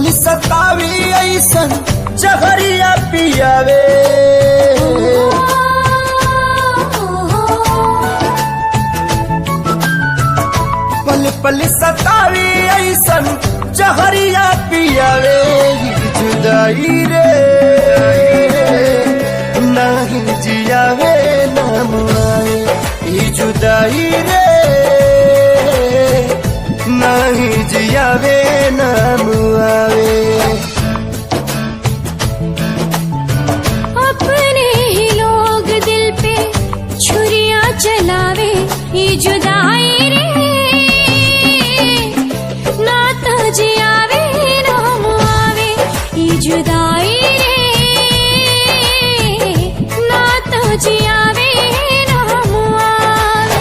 पल सतावी ऐसन जहरिया पियावे। पल पल सतावी ऐसन जहरिया पियावे। जुदाई रे नहीं जियावे नाम आए। जुदाई रे नहीं जियावे नाम आवे। अपने ही लोग दिल पे छुरियां चलावे। ये जुदाई रे ना तो जियावे नाम आवे। ये जुदाई रे ना तो जियावे नाम आवे।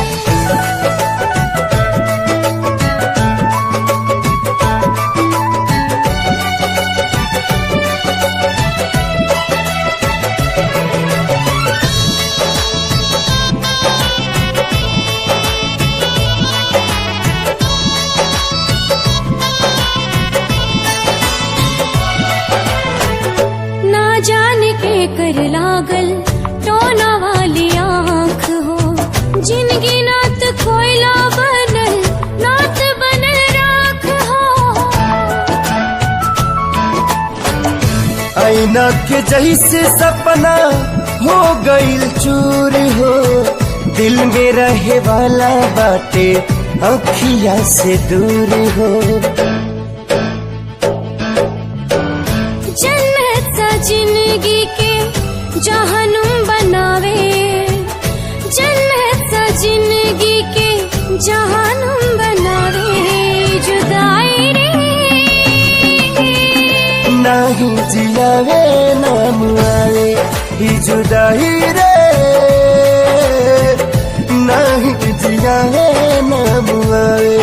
ना जाने के कर लागल टोना वाली आँख हो। जिनगी नात कोयला बनल नात बनल राख हो। ऐना के जैसे सपना हो गईल चूर हो। दिल में रहे वाला बाटे अखिया से दूर हो। जन्नत सा जिंदगी के जहनुम बनावे। जन्नत सा जिंदगी के जहनुम बनावे। जुदाई रे नहीं जियावे नाम आवे। जुदाई रे नहीं जियावे नाम आवे।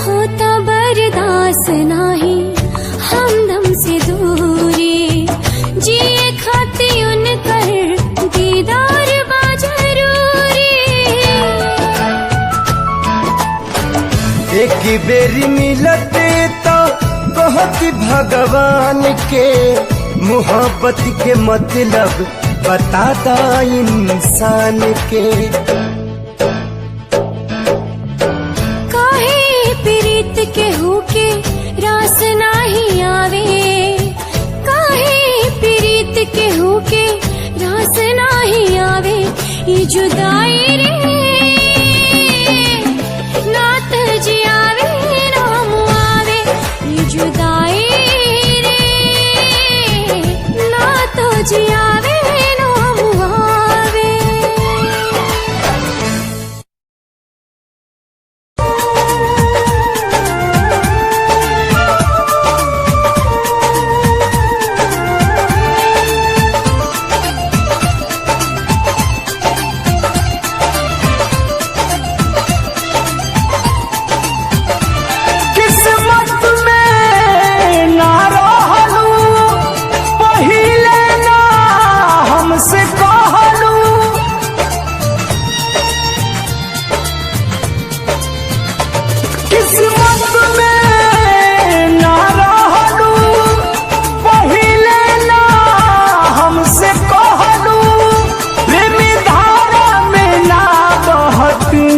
होता बर्दाश्त नाही हमदम से दूरी। जिए खाती उनकर दीदार बा जरूरी। एक बेरी मिलते तो कहती भगवान के। मोहब्बत के मतलब बताता इंसान के। काहे प्रीत के होके रास नाही आवे। काहे प्रीत के होके रास नाही आवे। ये जुदाई रे नात जियावे नाम आवे। ये जुदाई रे नात जियावे नाम आवे। किस्मत में ना रहलू पहिले ना हमसे कहलू। किस्मत में ना रहलू पहिले ना हमसे कहलू। प्रेम धारा में ना बहती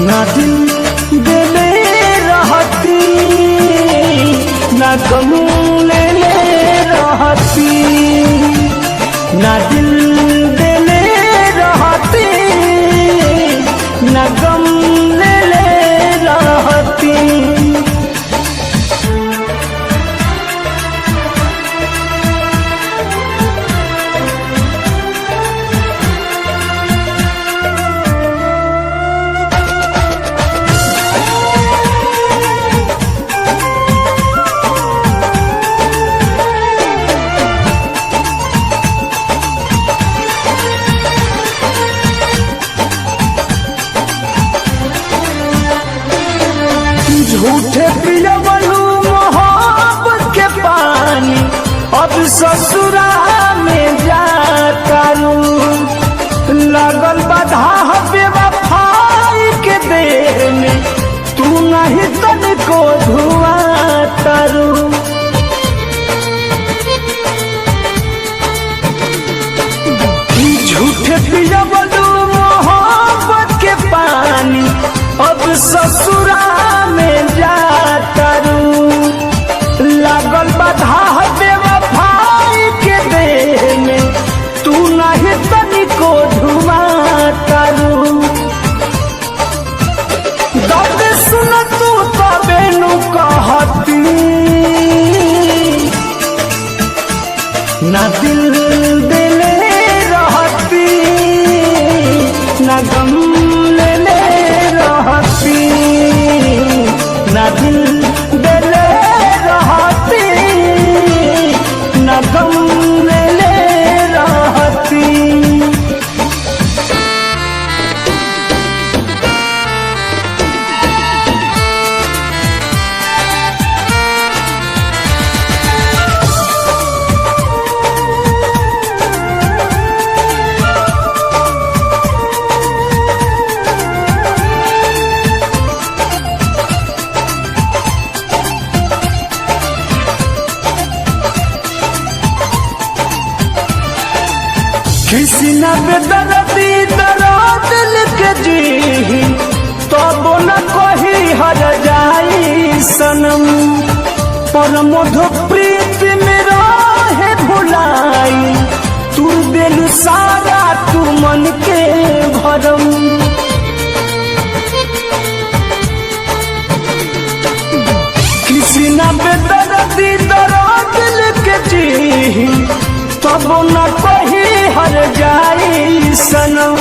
ना दिल देले रहती ना गम लेले रहती। ना दिल देले रहती ना गम लेले रहती। अब ससुरा में जातारू लगल बाधा बेवफाई के देह में तू नहीं तनिको धुआं तारू। झूठे पियवलू मोहब्बत के पानी अब ससुरा में जातारू लागल बाधा बेवफाई के देह में तू नहीं तनिको धुआं तारू। दर्द सुन तू तबे नु कहती ना दिल दिले रहती ना गम लेले रहती ना दिल दिले रहती ना गम लेले रहती। किसी न बेदर्दी दर्द लिख जी तब न कोई हर जाई सनम पर मधु प्रीत में रहे भुलाई तू दिल सारा तू मन के भरम। किसी न बेदर्दी दर्द लिख जी तब न कोई हर जाई सनम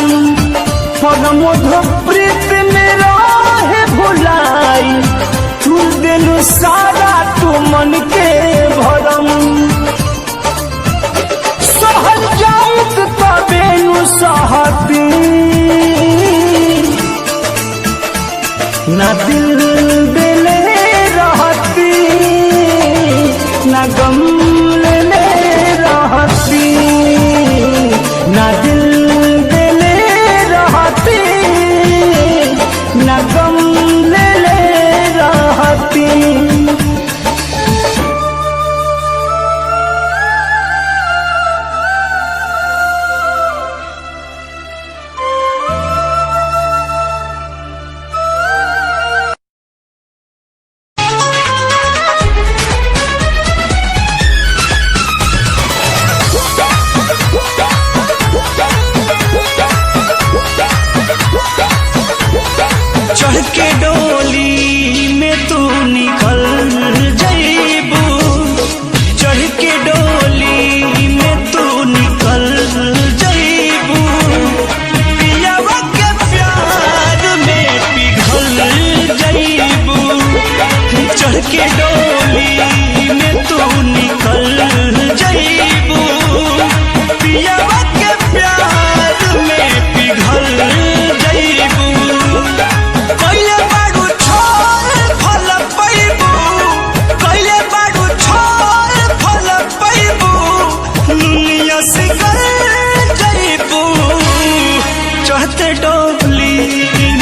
पर मधु प्रीत में रहे भुलाई तू दिल सारा तू मन के भरम। सहल जाइत तबे नु सहती ना दिल दिले रहती ना गम लेले रहती ना दिल दिले रहती ना गम लेले रहती। चढ़ के डोली में तू निकल जाइबू चढ़ के डोली में तू निकल जाइबू पियावा के प्यार में पिघल जाइबू चढ़ के डोली में तू निकल जाइबू पियावा के प्यार में पिघल जाइबू। कइले बाड़ू छोड़ फल पैबू कइले बाड़ू छोड़ फल पैबू दुनिया से कर जाइबू चढ़ते डोली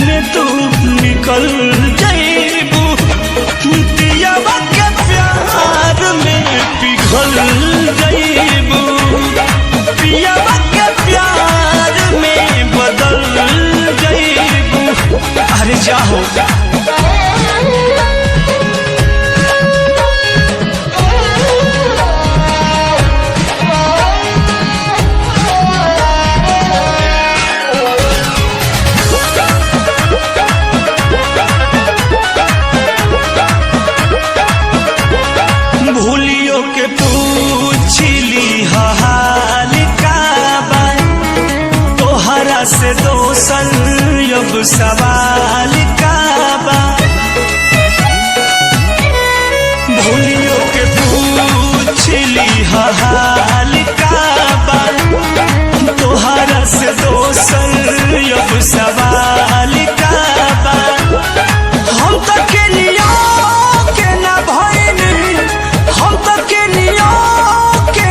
में तू निकल जाइबू पियावा के प्यार में पिघल जाइबू पियावा के प्यार में बदल जाइबू। अरे जाओ भूलियो के पूछली हाल का बा तोहरा से दोसन अब सवाल का बा भूलियो के पूछली हाल का बा तोहरा से दोसन अब सवाल का बा। हम तो के नियो के ना भइनी हम तो के नियो के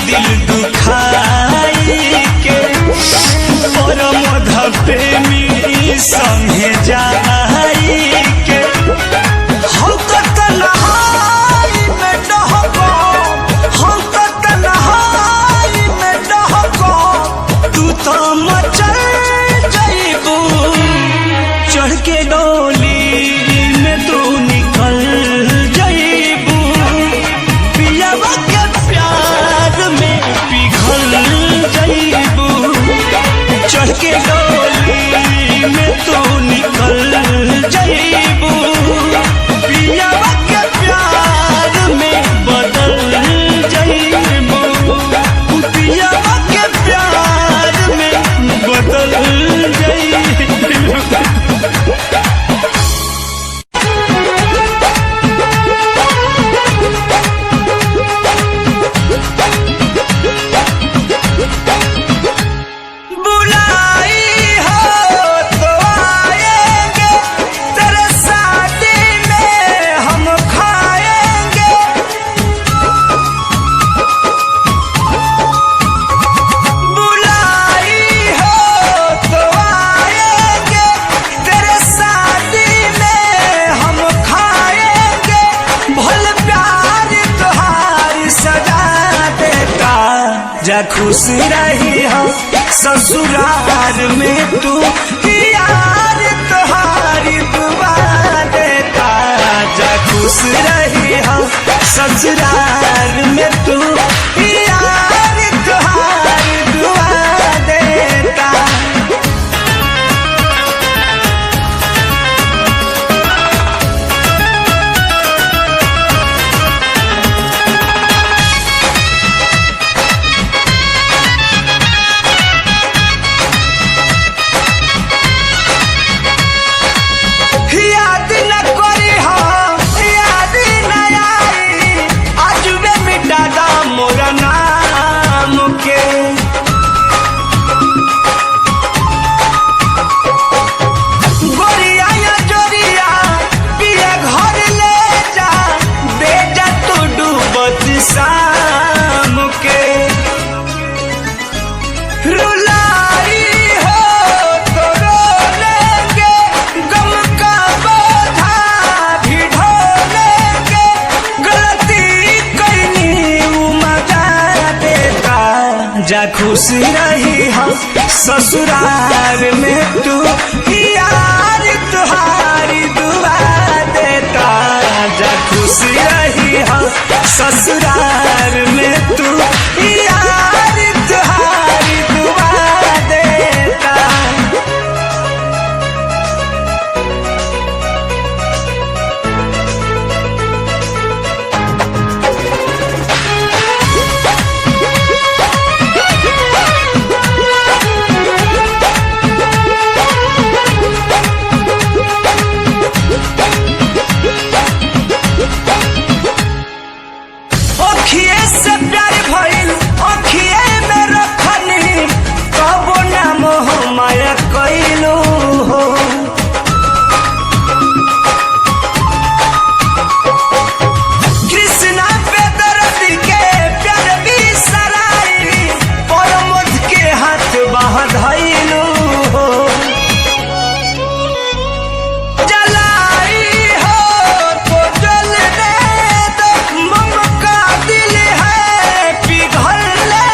दिल दुखाई के और मध प्रेमी संगे जाई के हम तो तन्हाई में डहको हम तो तन्हाई में डहको तू तो मचल जाइबू चढ़ के डोली में तू निकल जाइबू पियावा के प्यार में पिघल जाइबू चढ़ के डोली में तू निकल जाइबू पियावा के प्यार में बदल जाइबू पियावा के प्यार में बदल जाइबू बुलाई हो तो आएंगे तेरे शादी में हम खाएंगे बुलाई हो तो आएंगे तेरे शादी में हम खाएंगे भल प्यार तुहारी सजा देता जा खुश रही हो ससुराल में तू यार तुहारी दुआ देता जा खुश रही हो ससुराल में तू यार तुहारी दुआ देता याद न करी याद न आई आज में मिटा दा मोरा नाम के गोरिया या जोरिया पिया घर ले जा बेटा तू डूबत शाम के रुलाई हो तो रो लेंगे गम का बोझा भी ढो लेंगे गलती करनी मजा देता जा खुश रही हम ससुराल में तू यार तुहारी दुआ देता जा खुश रही हम ससुराल में तू यार तुहारी दुआ देता अखिए से प्यार भइल अखिए में रखनी कबो ना मोह माया कइलू हो कृष्णा पे दर्द के प्यार भी सराई और मुझ के हाथ बांधइलू हो जलाई हो तो जलने दो मम का दिल है पिघलने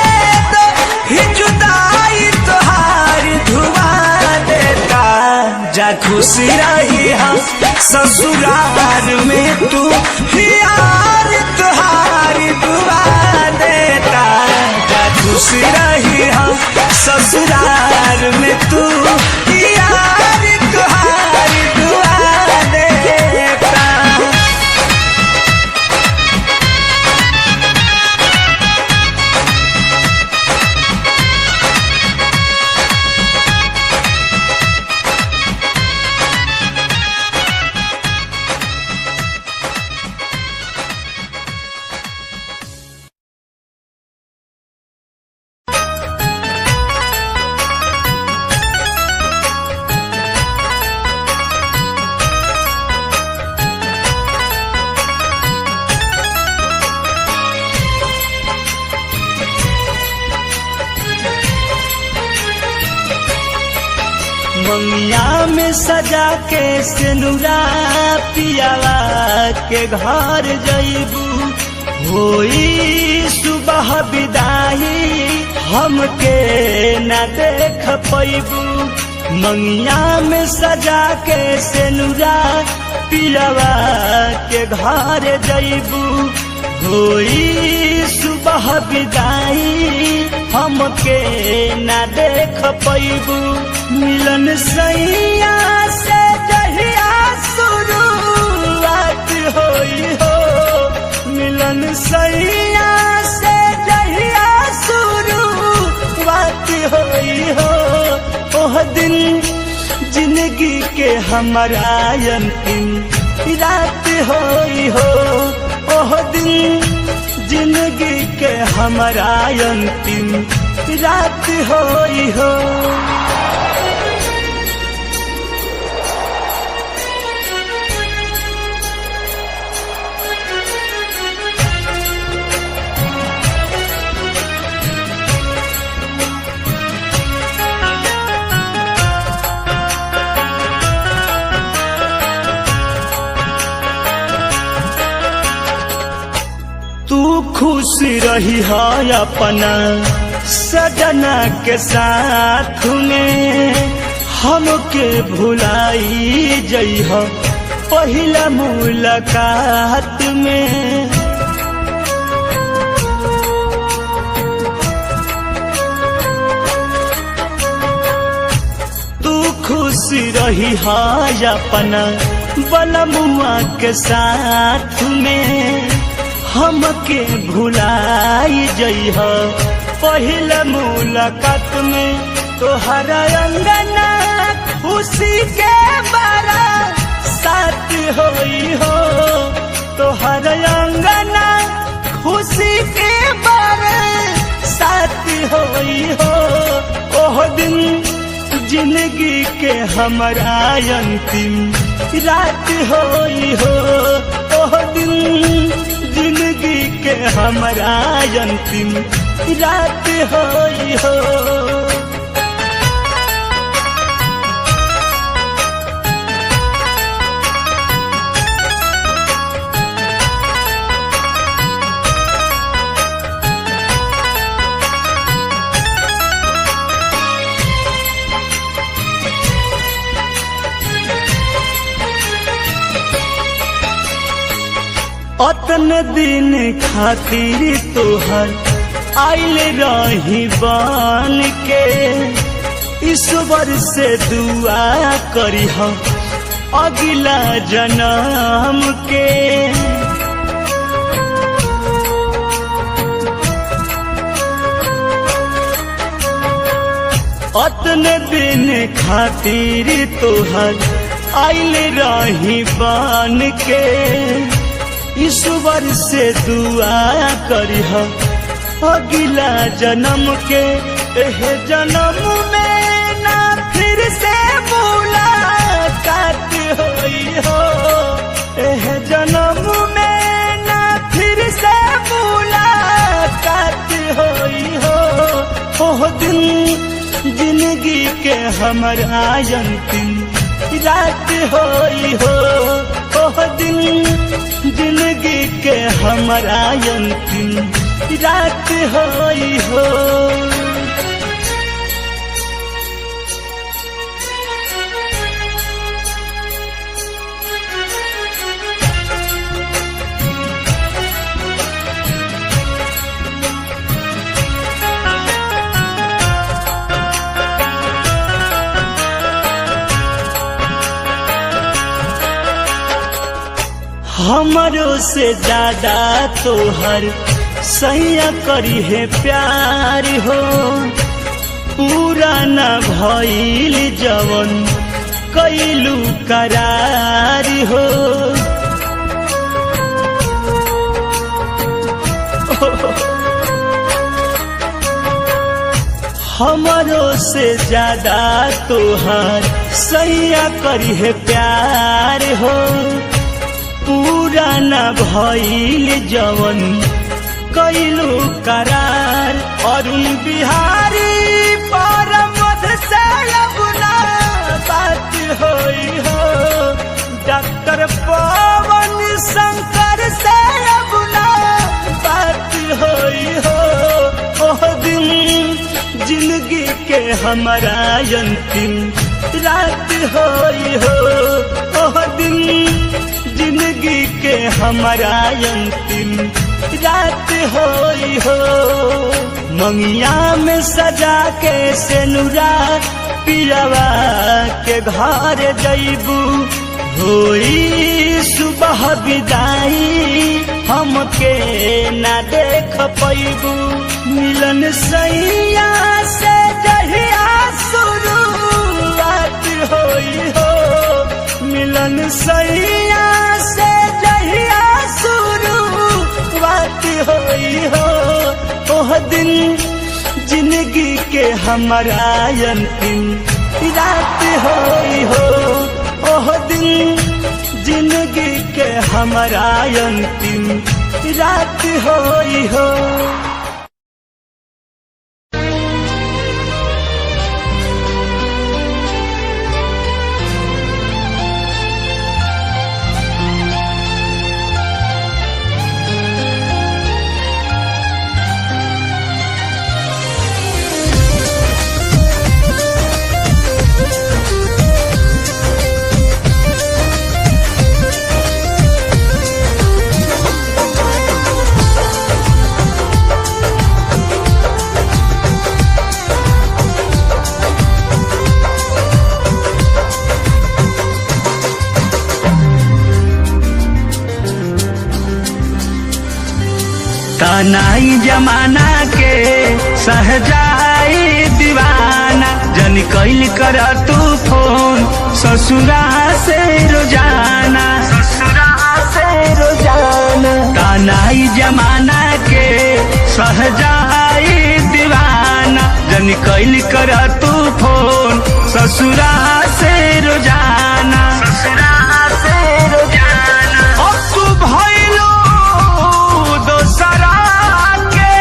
दो ही जुदाई तुहारी धुआ देता जा खुश रही हम ससुराल में तू यार तुहारी दुआ देता जा खुश रही हम ससुराल में तू यार तुहारी दुआ देता सजा के सिनुरा पियावा के घर जइबू होई सुबह विदाई हमके न देख पैबू मंगिया में सजा के सिनुरा पियावा के घर जइबू होई सुबह विदाई हमके न देख पैबू मिलन सैया से जहिया शुरुआत होई हो मिलन सैया से जहिया शुरुआत होई हो ओह दिन जिंदगी के हमारा अंतिम रात होई हो ओह दिन जिंदगी के हमारा अंतिम रात होई हो। तू खुश रही है अपना सजना के साथ में हमके भुलाई जइह पहिला मुलाकात में तू खुश रही है अपना बलमुआ के साथ में हमके भुलाई जइह पहिला मुलाकात में तोहरा अंगना खुशी के बारा साथ होई हो तोहरा अंगना खुशी के बारा साथ होई हो ओह दिन जिंदगी के हमारा अंतिम रात होई हो ओह दिन जिंदगी के हमारा अंतिम रात होई हो। अतन दिन खातिर तोहर आइल रही बन के ईश्वर से दुआ करी हम अगला जन्म के अतन दिन खातिर तोहर आइल रही बन के ईश्वर से दुआ करी अगला जन्म के एह जन्म में ना फिर से मुलाकात होई हो एह जन्म में ना फिर से मुलाकात होई हो ओह दिन जिंदगी के हमारा अंतिम रात होई हो ओह दिन जिंदगी के हमारा अंतिम रात होई हो। हमरों से ज्यादा तोहर सैया करी है प्यार हो पूरा न भइल जवन कैलू करार हो हमरों से ज्यादा तोहर सैया करी है प्यार हो पूरा न भइल जवन कैलू करार अरुण बिहारी परमध से गुना बात होई के हमारा अंतिम रात होई हो, ओह दिन जिंदगी के हमारा अंतिम रात होई हो। मंगिया में सजा के सेनुरा पियावा के घर जइबू, होई सुबह विदाई हमके ना देख पैबू। मिलन सैया से जहिया शुरुआत होई हो, मिलन सैया से जहिया शुरुआत होई हो। ओह दिन जिंदगी के हमारा अंतिम रात होई हो, ओह दिन जिंदगी के हमारा अंतिम रात होई हो। तानाई जमाना के सहजाई दीवाना, जन कैल कर तू फोन ससुरा से रोजाना, ससुरा से रोजाना। तानाई जमाना के सहजाई दीवाना, जन कैल कर तू फोन ससुरा से रोजाना, ससुरा से रोजाना। अब तू भइलो दोसरा के,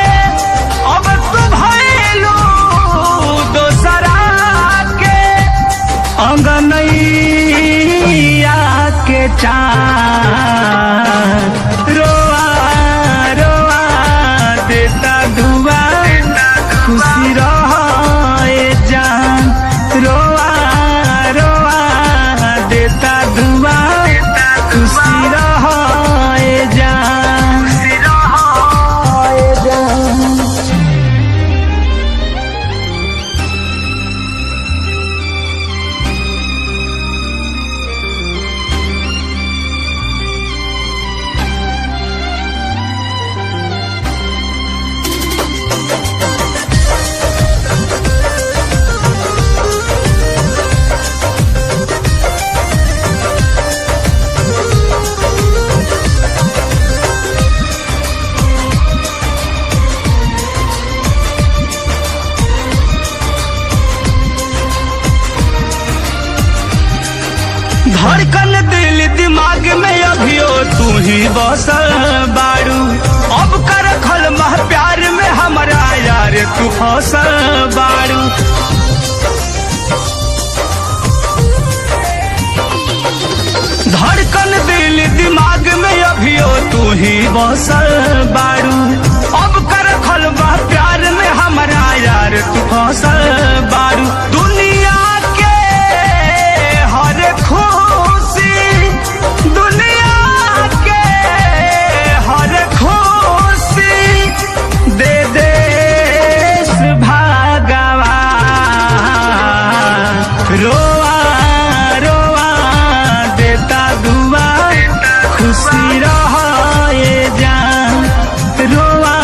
अब तू भइलो दोसरा के, अंगनैया के चाँद रोआ रोआ देता धुआ, खुशी रहे जान रोआ रोआ देता धुआ, खुशी रहे जान, खुशी रहे जान। धड़कन दिल दिमाग में अभियो तू ही बसल बारू, अब कर खल मह प्यार में हमारा यार तू फसल बारू। धड़कन दिल दिमाग में अभियो तू ही बसल बारू, अब कर खल मह प्यार में हमारा यार तू फसल बारू। दुनिया के हर खुशी, दुनिया के हर खुशी दे देश भगवान, रोआ रोआ देता दुआ, खुशी रहे जान रोआ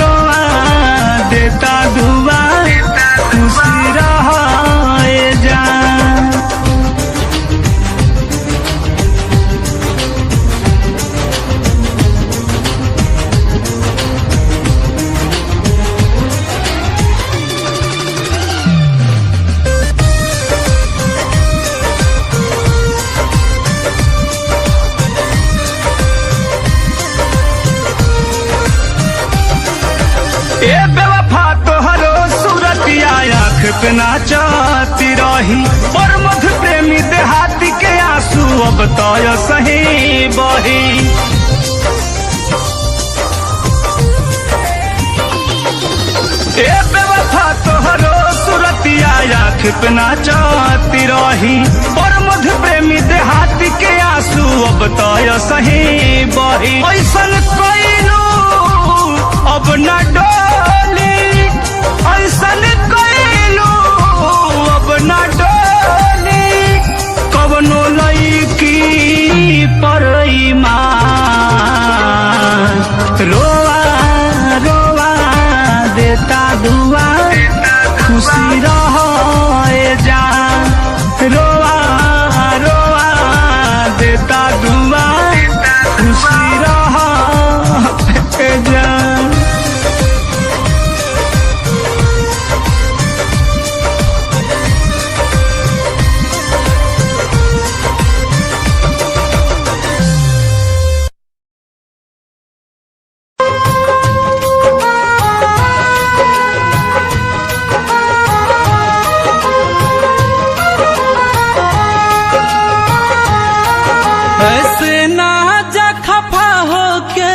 रोआ देता दुआ, खुशी रहे जान। ए बेवफा तोहरो सूरतिया आँख पे नाचती रही, और मधु प्रेमी देहाती के आंसू अब तो सही बही। ए बेवफा तोहरो आँख पे नाचती रही। और मध्य प्रेमी देहाती के आंसू अब तो सही बही। ऐसन कइलू अब न डोली, ऐसन कइलू अब न डोली। कवनो लईकी पर ईमान रोवा रोवा देता दुआ, खुशी रहो जा। रोवा रोवा देता दुआ, खुशी रहो जा। ऐसे ना जा खफा होके,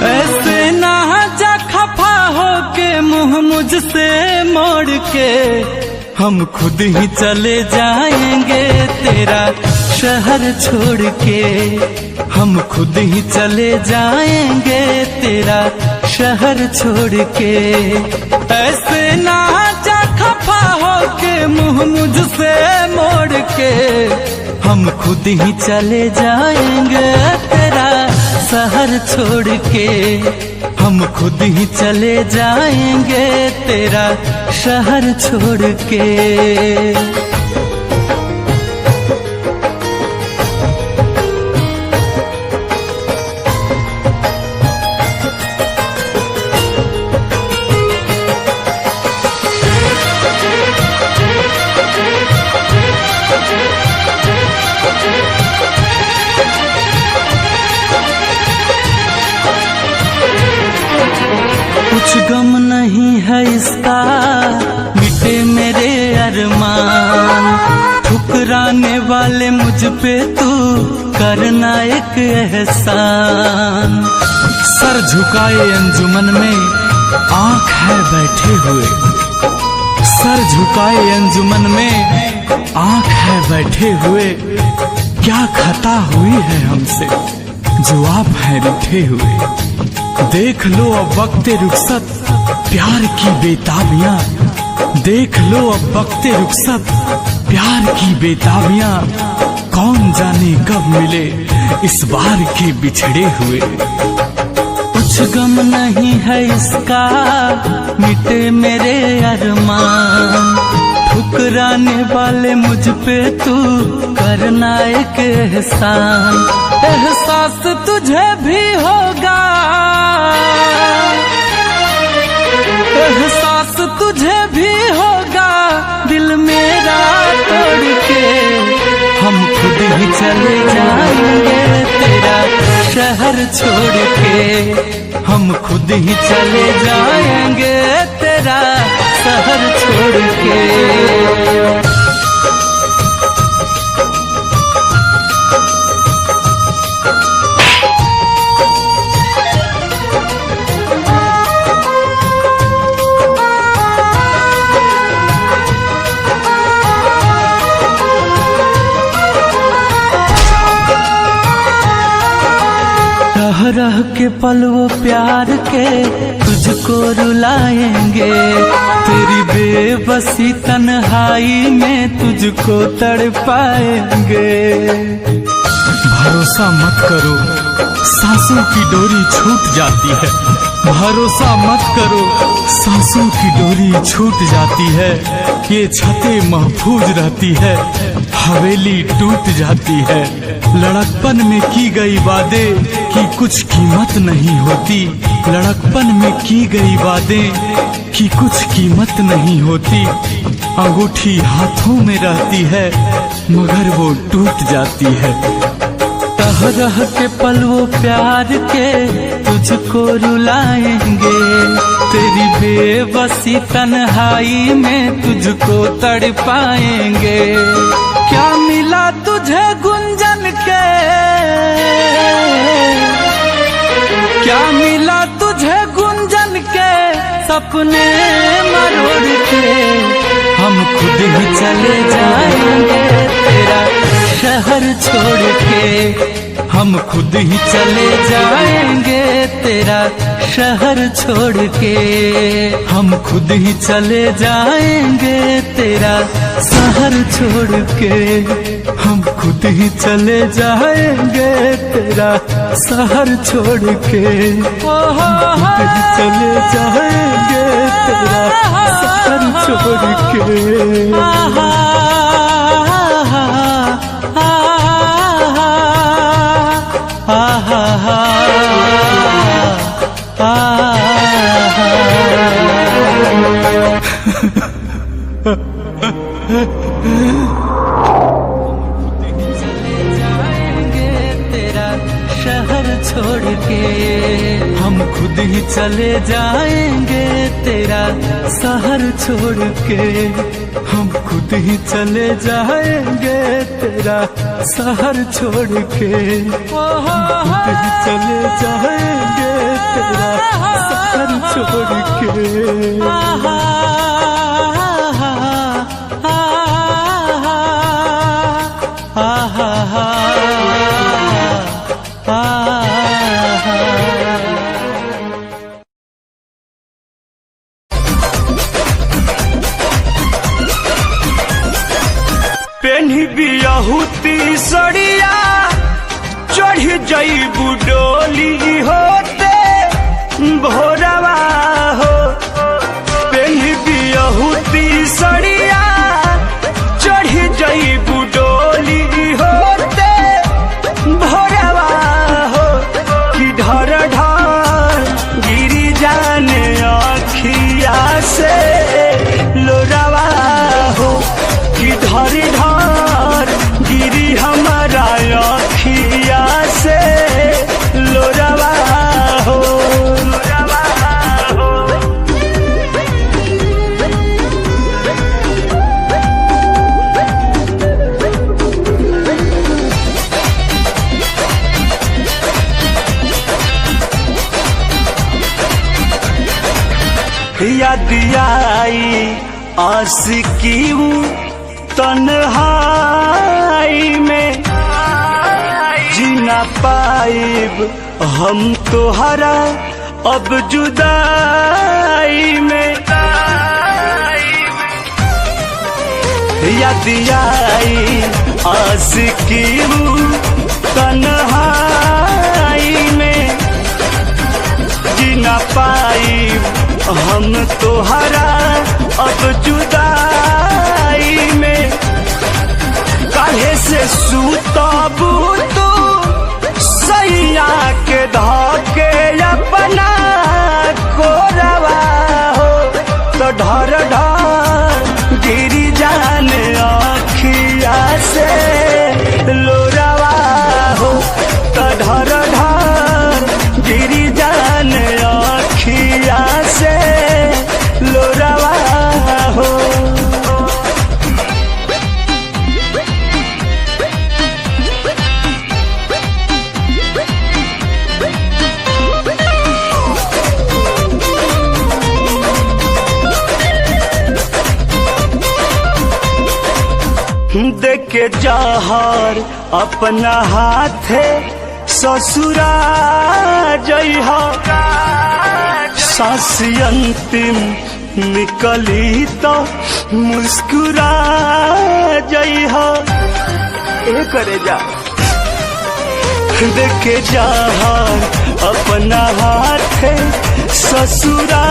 ऐसे ना जा खफा होके, मुंह मुझसे मोड़ के हम खुद ही चले जाएंगे तेरा शहर छोड़ के। हम खुद ही चले जाएंगे तेरा शहर छोड़ के। ऐसे ना जा खफा होके, मुंह मुझसे मोड़ के हम खुद ही चले जाएंगे तेरा शहर छोड़ के। हम खुद ही चले जाएंगे तेरा शहर छोड़ के। कुछ गम नहीं है इसका, मिटे मेरे अरमान। ठुकराने वाले मुझ पे तू करना एक एहसान। सर झुकाए अंजुमन में आँख है बैठे हुए, सर झुकाए अंजुमन में आँख है बैठे हुए। क्या खता हुई है हमसे जो आप हैं रूठे हुए। देख लो अब वक्ते रुखसत प्यार की बेताबियां, देख लो अब वक्ते रुखसत प्यार की बेताबियां। कौन जाने कब मिले इस बार के बिछड़े हुए। कुछ गम नहीं है इसका, मिटे मेरे अरमान। ठुकराने वाले मुझ पे तू करना एक एहसान। एहसास तुझे भी होगा, एहसास तुझे भी होगा, दिल मेरा तोड़ के हम खुद ही चले जाएंगे तेरा शहर छोड़ के। हम खुद ही चले जाएंगे तेरा शहर छोड़ के। रह के पल वो प्यार के तुझको रुलाएंगे। तेरी बेबसी तन्हाई में तुझको तड़पाएंगे। भरोसा मत करो सांसों की डोरी छूट जाती है। भरोसा मत करो सांसों की डोरी छूट जाती है। ये छतें महफूज रहती है, हवेली टूट जाती है। लड़कपन में की गई वादे की कुछ कीमत नहीं होती। लड़कपन में की गई वादे की कुछ कीमत नहीं होती। अंगूठी हाथों में रहती है मगर वो टूट जाती है। रह रह के पल वो प्यार के तुझको रुलाएंगे। तेरी बेबसी तन्हाई में तुझको तड़पाएंगे। क्या मिला तुझे गुंजन के, क्या मिला तुझे गुंजन के सपने मरोड़ के हम खुद ही चले जाएंगे तेरा शहर छोड़ के, हम खुद ही चले जाएंगे तेरा शहर छोड़ के, हम खुद ही चले जाएंगे तेरा शहर छोड़ के, हम खुद ही चले जाएंगे तेरा शहर छोड़ के, हम खुद ही चले जाएंगे तेरा शहर छोड़ के। छोड़ के हम खुद ही चले जाएंगे तेरा शहर छोड़ के, हम खुद ही चले जाएंगे तेरा शहर छोड़ के, हम खुद ही चले जाएंगे तेरा शहर छोड़ के। पेन्ही बियाहुती सड़िया चढ़ जईबू डोली होते भोरवा हो, पेन्ही बियाहुती सड़िया चढ़ जईबू डोली होते भोरवा हो, कि ढर ढर गिरी जाने अखिया से लोरावा हो, कि ढर ढर गिरी हमारा अखिया से लोरावा हो, लोरावा हो। याद आई आशिकी तन्हाई में, जीना पाइब हम तोहरा अब जुदाई में, याद आई आशिकी तन्हाई में, जीना पाइब हम तोहरा अब जुदाई में, काहे से सूतबू तू सैया के धके अपना कोरवा हो, तो ढर ढर गिरी जाने अखिया से लोरावा हो, तो ढर ढर गिरी जाने अखिया से लोरावा हो। देखे जहर अपना हाथे ससुरा जइहा, सांस अंतिम निकली तो मुस्कुरा जइहा, ए करे जा देखे जहर अपना हाथे ससुरा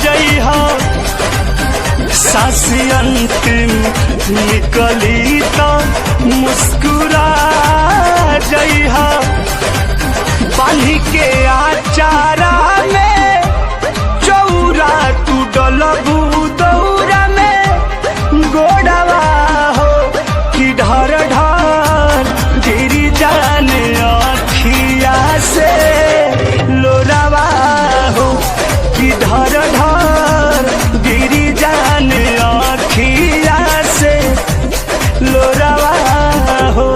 जइहा, सांस अंतिम निकली तो मुस्कुरा जइहा, पानी के आचारा में चौरा तू डलबू दौरा में गोड़वा हो, कि ढर ढर गिरी जाने अखिया से लोरावा हो, कि ढर ढर गिरी जाने अखिया से लोरावा हो।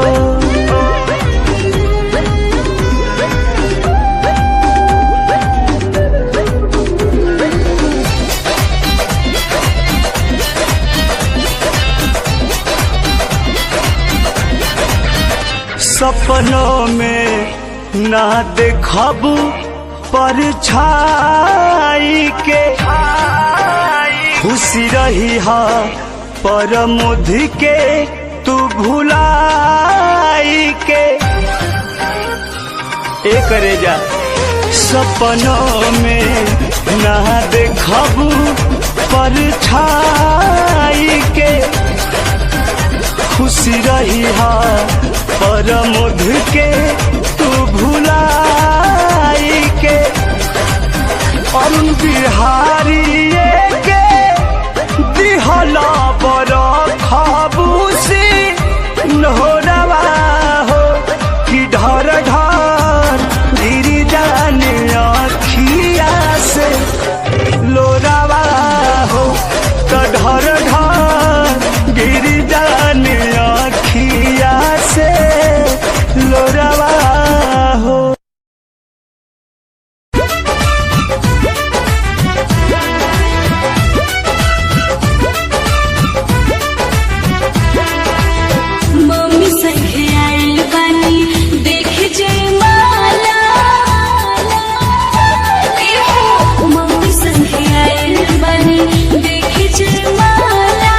सपनों में ना देखबू परछाई के खुशी रही हा पर मुझ के तू भुलाई के एक रेजा सपनों में ना देखबू परछाई के खुशी रही हा पर मुझ के तू भुलाई के अरुण बिहारी के दिहला बर खबूसी नोरवा हो कि ढर ढर गिरी जाने अखिया से लोरावा हो तो ढर ढर गिरी जाने अखिया से लोरावा हो। मम्मी संगे आइल बानी देख जयमाला मम्मी संगे आइल बानी देख जयमाला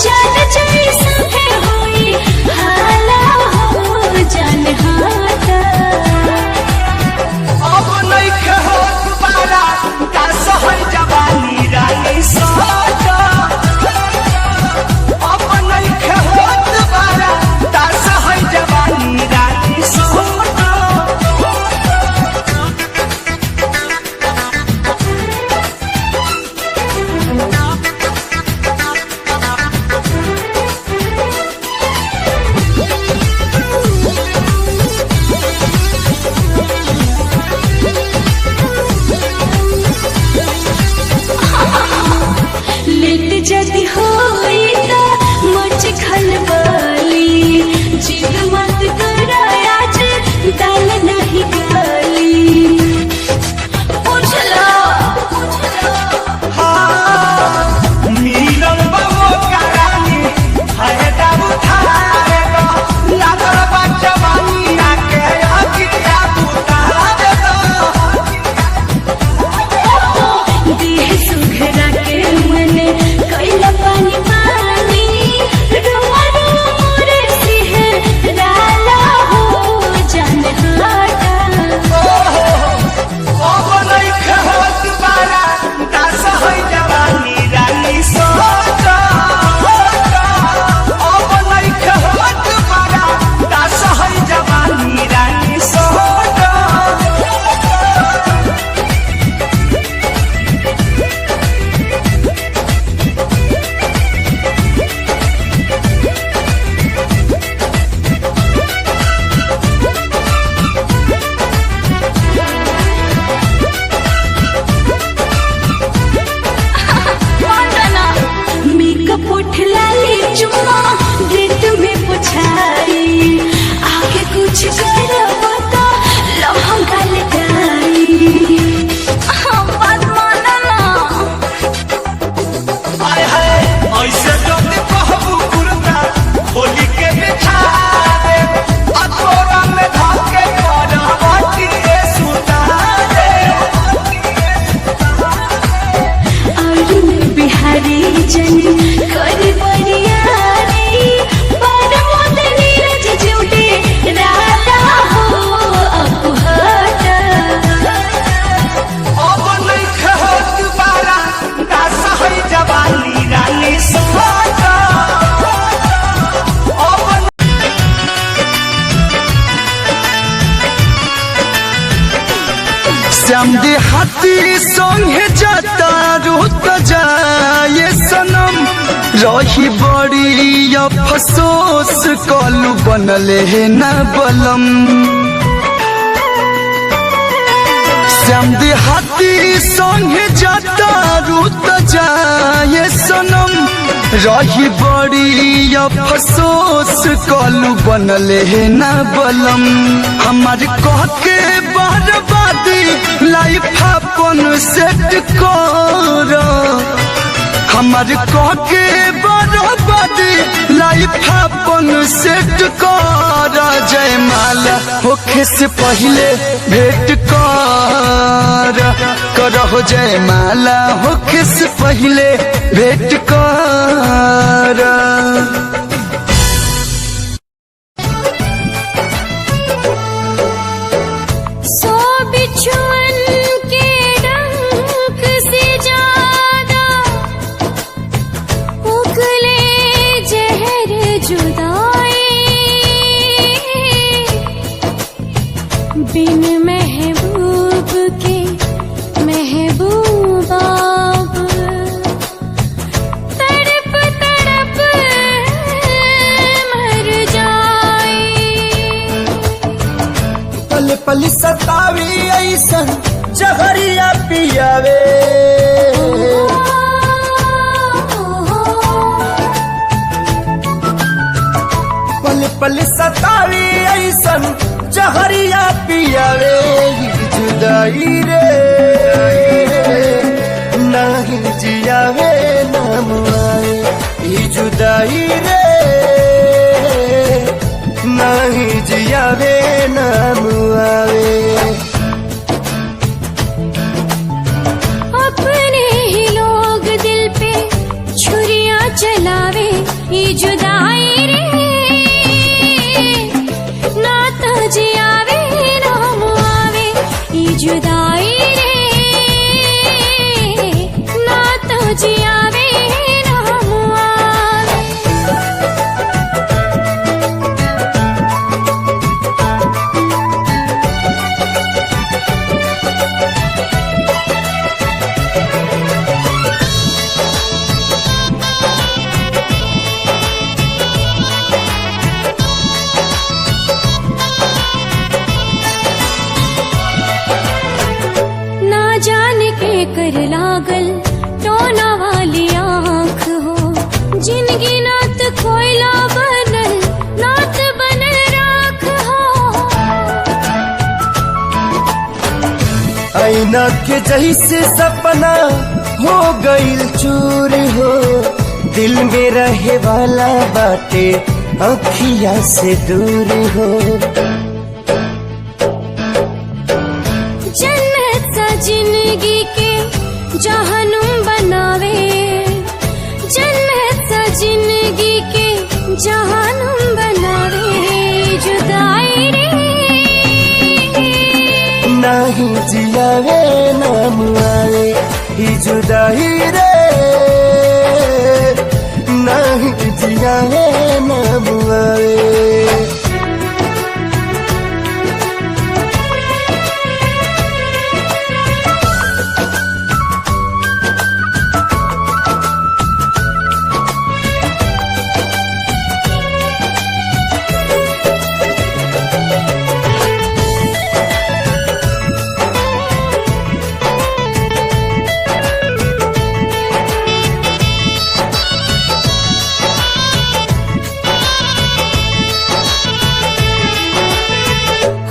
जान जाई संगे होई हाला हो जान हाता अब नहीं कहो दोबारा का सहन जवानी रानी साटा अब नहीं कहो दोबारा का सहन जवानी रानी साटा लेट जदी होई ता मच खलबली जिद मत करा आज दाल नहीं गली पूछला मीरल बाबू करानी है दाबू थारे दो लागल बा जवानी आके अखिया बुतारे दो देह सुघरा के मने कैला पानी पानी रुआ रुआ मोरे सिंह राला हो जान हाटा अब नहीं कहो दोबारा दास है जवानी रानी साटा अब नहीं कहो दोबारा दास है जवानी रानी साटा मेकअप उठला ले चुमा गेट में पुछाई आगे कुछ करब तो लहंगा लगाई बात माना ना आय हाय ऐसे जल्दी कहबू कुर्ता होली के बिछा दे अतोरा में धके करवटी के सुता दे अरुण बिहारी जन कर बरियारी पर मोद नीरज जुटे राधा हो अब हटा अब नहीं कहो दोबारा दास है जवानी रानी साटा अब श्याम देहाती संगे जाता रुत जाए सनम रही बड़ी अफसोस कलू बनले है न बलम श्याम देहाती संगे जाता रुत जाए सनम रही बड़ी अफसोस कलू बनले है न बलम हमार कह के बर्बादी लाइफ अपन सेट कर हमार कह के बर्बादी लाइफ अपन सेट कर जय होखे से पहले भेंट करहो जयमाला होखे से पहले भेंट कर। सो बिछुअन के डंक से ज्यादा उगले जहर जुदाई, बिन महबूब के महबूब अब तड़प तड़प मर जाए। पल पल सतावी ऐसन जहरिया पियावे, पल पल सतावी ऐसन जहरिया पियावे। जुदाई रे नहीं जियावे नाम आए, जुदाई रे नहीं जियावे नाम आवे। अपने ही लोग दिल पे छुरियां चलावे, ये जुदाई रे ना तो जियावे नाम आवे। ये जुदाई रे ना तो जियावे नाम आवे। ना जाने के कर लागल टोना वाली आँख हो, जिनगी नात कोयला बनल नात बनल राख हो। आईना के जैसे सपना हो गईल चूर हो, दिल में रहे वाला बाटे अखिया से दूर हो। जन्नत सा जिंदगी के जहनुम बनावे, जन्नत सा जिंदगी के जहनुम बनावे। जुदाई रे नहीं जियावे नाम आए, जुदाई रे नहीं जियावे नाम आए।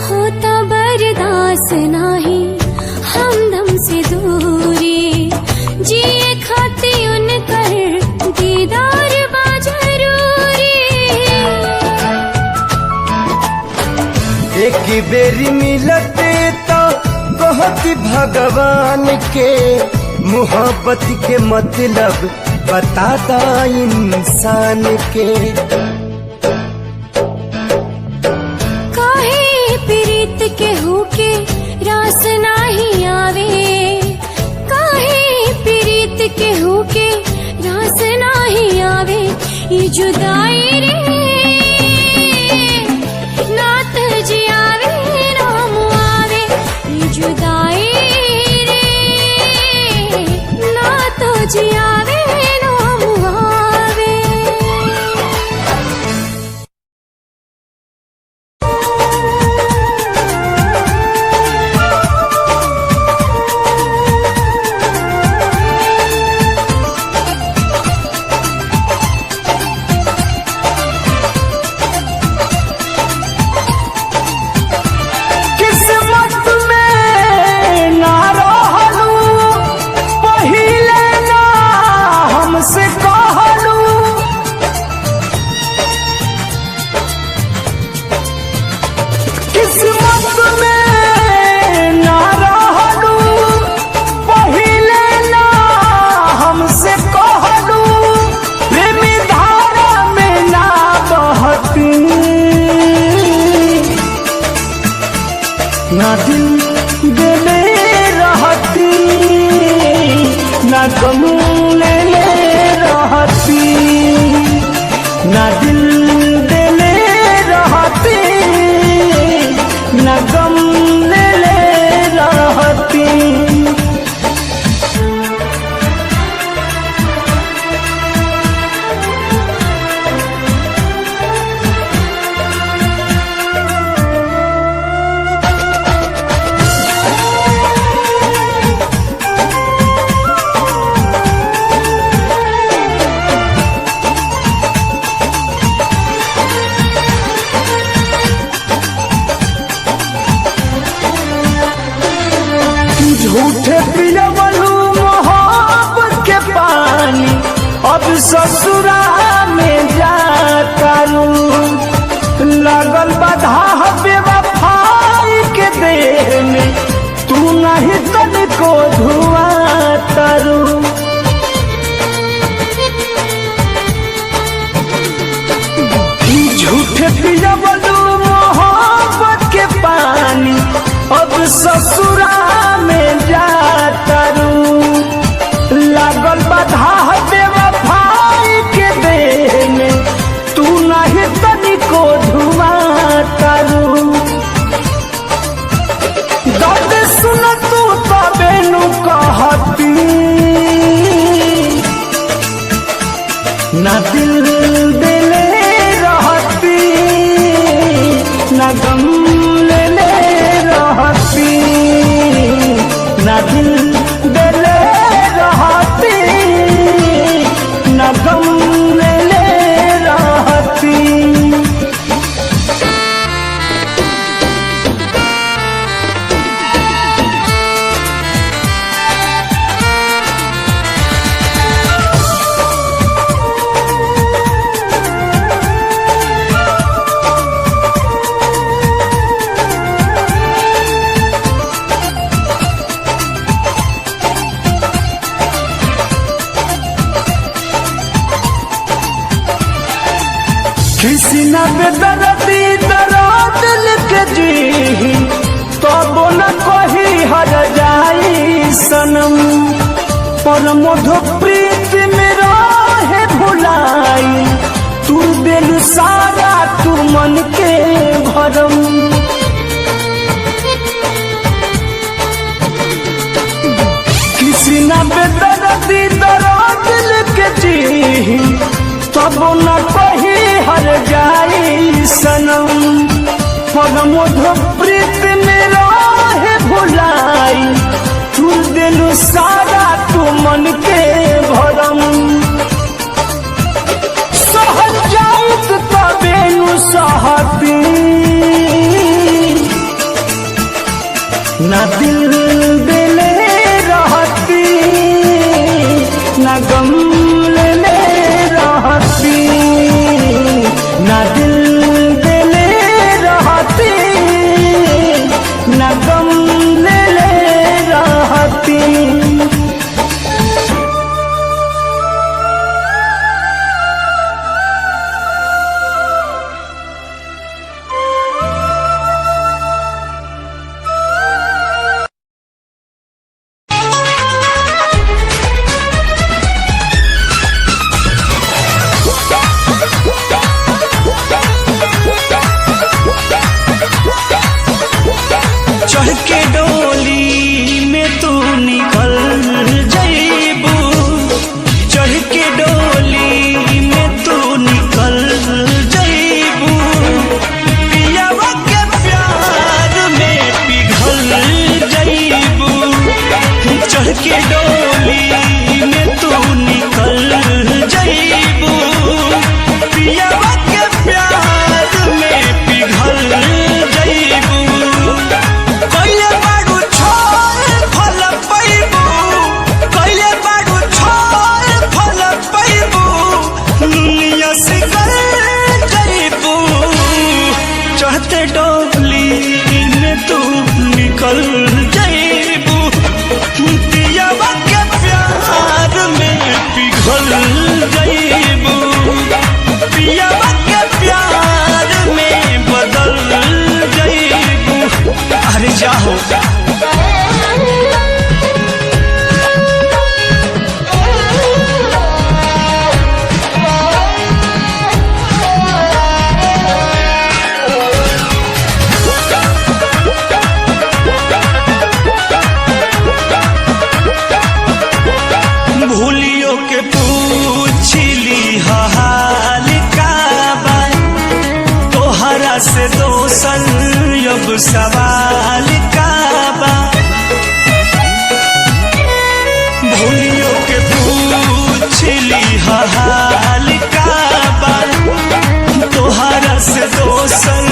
होता बर्दाश्त नाही हमदम से दूरी, जिए खाती उनकर दीदार बा जरूरी। एक बेरी मिलते तो कहती भगवान के, मोहब्बत के मतलब बताता इंसान के। काहे प्रीत के होके रास नाही आवे, काहे प्रीत के होके रास नाही आवे। ये जुदाई रे नात जियावे नाम आवे। ये जुदाई रे नात जियावे नाम आवे। ना दिल देले रहती ना गम लेले रहती, ना दिल देले रहती ना गम लेले रहती। झूठे पियवलू मोहब्बत के पानी, अब ससुरा में जातारू। लगल बाधा बेवफाई के देह में, तू नहीं तनिको धुआं तारू। झूठे पियवलू मोहब्बत के पानी, अब ससुरा में जातारू। लागल बाधा बेवफाई के देह में, तू नहीं तनिको धुआं तारू। दर्द सुन तू तबे नु कहती, ना दिल देले रहती ना गम लेले रहती, ना दिल देले रहती ना गम लेले रहती। किसी न बेदर्दी दर्द लिख जी, तब न कही हर जाई सनम। पर मधु प्रीत में रहे भुलाई, तू दिल सारा तू मन के भरम। किसी न बेदर्दी दर्द लिख जी, तब न कही हर जाई सनम। पर मधु प्रीत में रहे भुलाई, तू दिल सारा तू मन के भरम। सहज जाऊत तबे नु सहती, ना दिल देले रहती ना गम लेले रहती, ना दिल देले रहती ना गम लेले रहती। चढ़ के डोली में तू निकल जाइबू, चढ़ के डोली में तू निकल जाइबू। पियावा के प्यार में पिघल जाइबू, चढ़ के डोली में तू निकल जाइबू। पियावा के प्यार में पिघल जाइबू। कैले बाड़ू छोड़ फल पैबू, कैले बाड़ू छोड़ फल पैबू। दुनिया से कर जाइबू, चढ़ते डोली में तू निकल जाइबू। पियावा के प्यार में पिघल जाइबू, पियावा के प्यार में बदल जाइबू। अरे जाहो भूलियो के पूछली हाल का बा तोहरा से दोसन अब सवाल का बा भूलियो के पूछली हाल का बा तोहरा से दोसन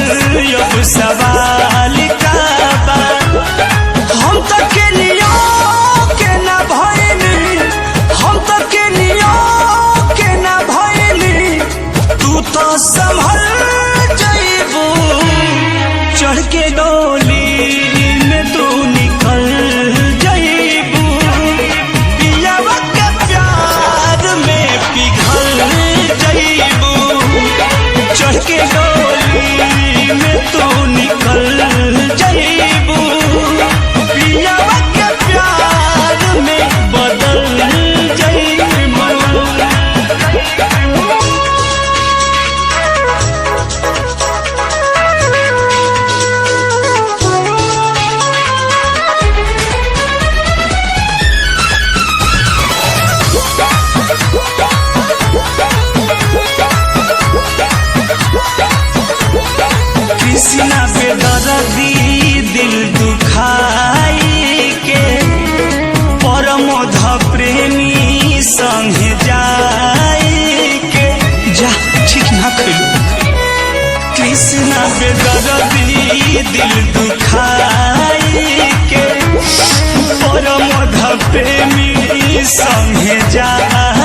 अब सवाल का बा हम तो के लियो के ना भइली हम तो के लियो के ना भइली तू तो संभल जाइबू चढ़ के डोली में तू निकल जाइबू पियावा के प्यार में पिघल जाइबू चढ़ के डोली में तू निकल जाइबू पियावा के प्यार में बदल जाइबू कृष्णा पे दर्दी दिल दुखाई के परमोध प्रेमी संगे जाई के जा ठीक ना कहियो कृष्णा पे दर्दी दिल दुखाई के परमोध प्रेमी संगे जाई